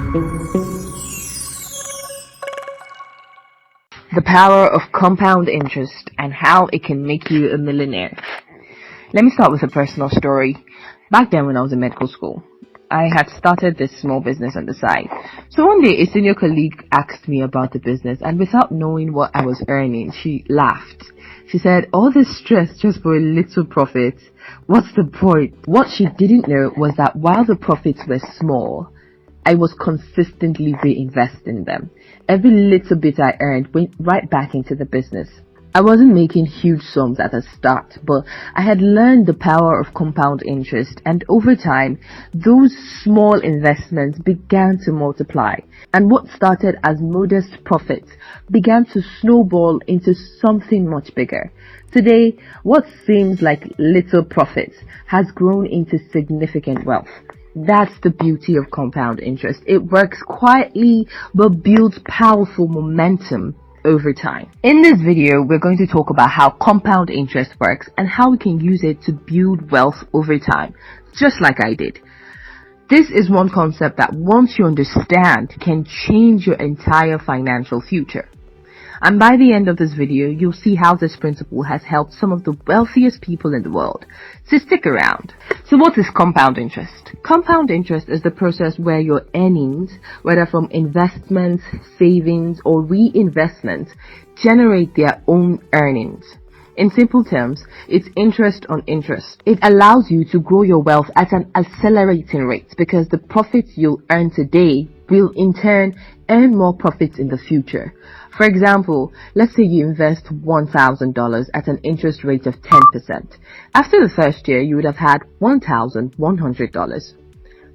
The power of compound interest and how it can make you a millionaire. Let me start with a personal story. Back then when I was in medical school, I had started this small business on the side. So one day a senior colleague asked me about the business, and without knowing what I was earning, she laughed. She said, "All this stress just for a little profit. What's the point?" What she didn't know was that while the profits were small, I was consistently reinvesting them. Every little bit I earned went right back into the business. I wasn't making huge sums at the start, but I had learned the power of compound interest, and over time, those small investments began to multiply. And what started as modest profits began to snowball into something much bigger. Today, what seems like little profits has grown into significant wealth. That's the beauty of compound interest. It works quietly but builds powerful momentum over time. In this video, we're going to talk about how compound interest works and how we can use it to build wealth over time, just like I did. This is one concept that once you understand can change your entire financial future. And by the end of this video, you'll see how this principle has helped some of the wealthiest people in the world. So stick around. So what is compound interest? Compound interest is the process where your earnings, whether from investments, savings, or reinvestments, generate their own earnings. In simple terms, it's interest on interest. It allows you to grow your wealth at an accelerating rate because the profits you'll earn today will in turn earn more profits in the future. For example, let's say you invest $1,000 at an interest rate of 10%. After the first year, you would have had $1,100.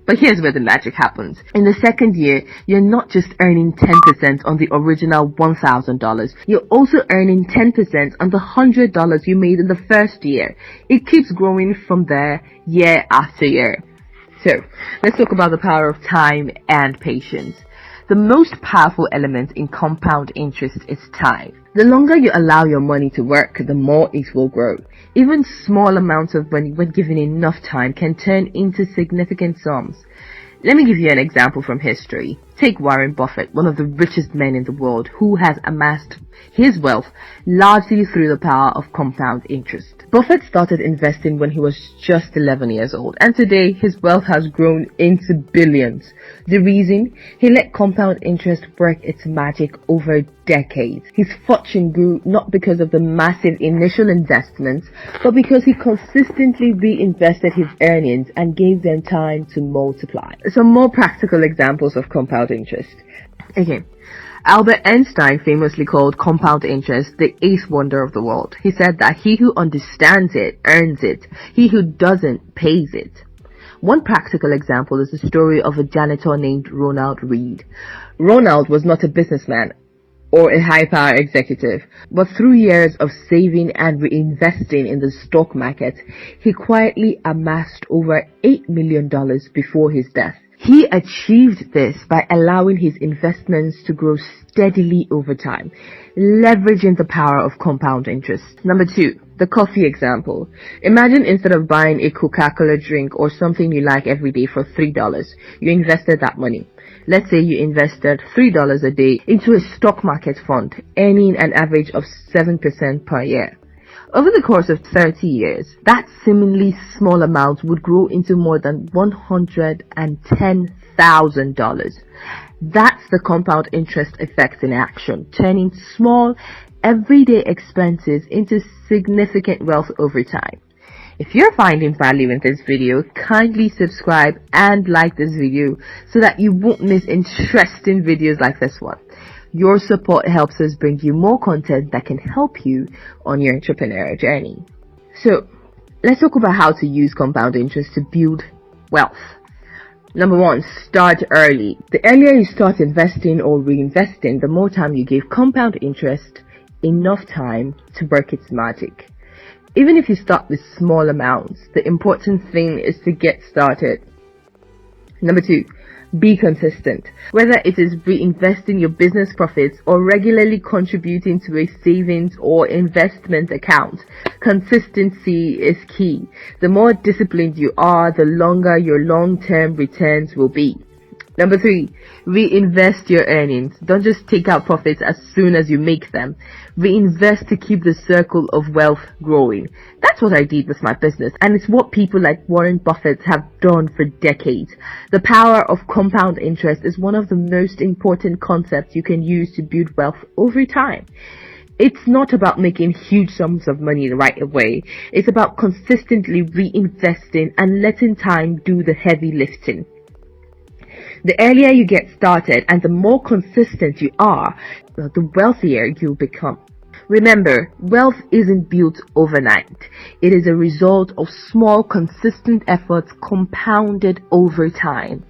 But here's where the magic happens. In the second year, you're not just earning 10% on the original $1,000. You're also earning 10% on the $100 you made in the first year. It keeps growing from there year after year. So, let's talk about the power of time and patience. The most powerful element in compound interest is time. The longer you allow your money to work, the more it will grow. Even small amounts of money, when given enough time, can turn into significant sums. Let me give you an example from history. Take Warren Buffett, one of the richest men in the world, who has amassed his wealth largely through the power of compound interest. Buffett started investing when he was just 11 years old, and today his wealth has grown into billions. The reason? He let compound interest work its magic over decades. His fortune grew not because of the massive initial investments, but because he consistently reinvested his earnings and gave them time to multiply. Some more practical examples of compound interest. Okay. Albert Einstein famously called compound interest the eighth wonder of the world. He said that he who understands it earns it. He who doesn't pays it. One practical example is the story of a janitor named Ronald Reed. Ronald was not a businessman or a high-power executive, but through years of saving and reinvesting in the stock market, he quietly amassed over $8 million before his death. He achieved this by allowing his investments to grow steadily over time, leveraging the power of compound interest. Number 2, the coffee example. Imagine instead of buying a Coca-Cola drink or something you like every day for $3, you invested that money. Let's say you invested $3 a day into a stock market fund, earning an average of 7% per year. Over the course of 30 years, that seemingly small amount would grow into more than $110,000. That's the compound interest effect in action, turning small, everyday expenses into significant wealth over time. If you're finding value in this video, kindly subscribe and like this video so that you won't miss interesting videos like this one. Your support helps us bring you more content that can help you on your entrepreneurial journey. So, let's talk about how to use compound interest to build wealth. Number 1, start early. The earlier you start investing or reinvesting, the more time you give compound interest enough time to work its magic. Even if you start with small amounts, the important thing is to get started. Number 2, be consistent. Whether it is reinvesting your business profits or regularly contributing to a savings or investment account, consistency is key. The more disciplined you are, the longer your long-term returns will be. Number 3, reinvest your earnings. Don't just take out profits as soon as you make them. Reinvest to keep the circle of wealth growing. That's what I did with my business, and it's what people like Warren Buffett have done for decades. The power of compound interest is one of the most important concepts you can use to build wealth over time. It's not about making huge sums of money right away. It's about consistently reinvesting and letting time do the heavy lifting. The earlier you get started and the more consistent you are, the wealthier you'll become. Remember, wealth isn't built overnight. It is a result of small, consistent efforts compounded over time.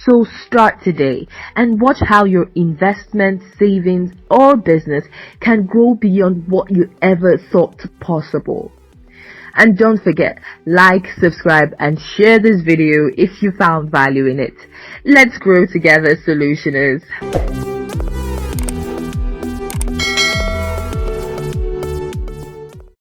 So start today and watch how your investment, savings, or business can grow beyond what you ever thought possible. And don't forget, like, subscribe, and share this video if you found value in it. Let's grow together, solutioners.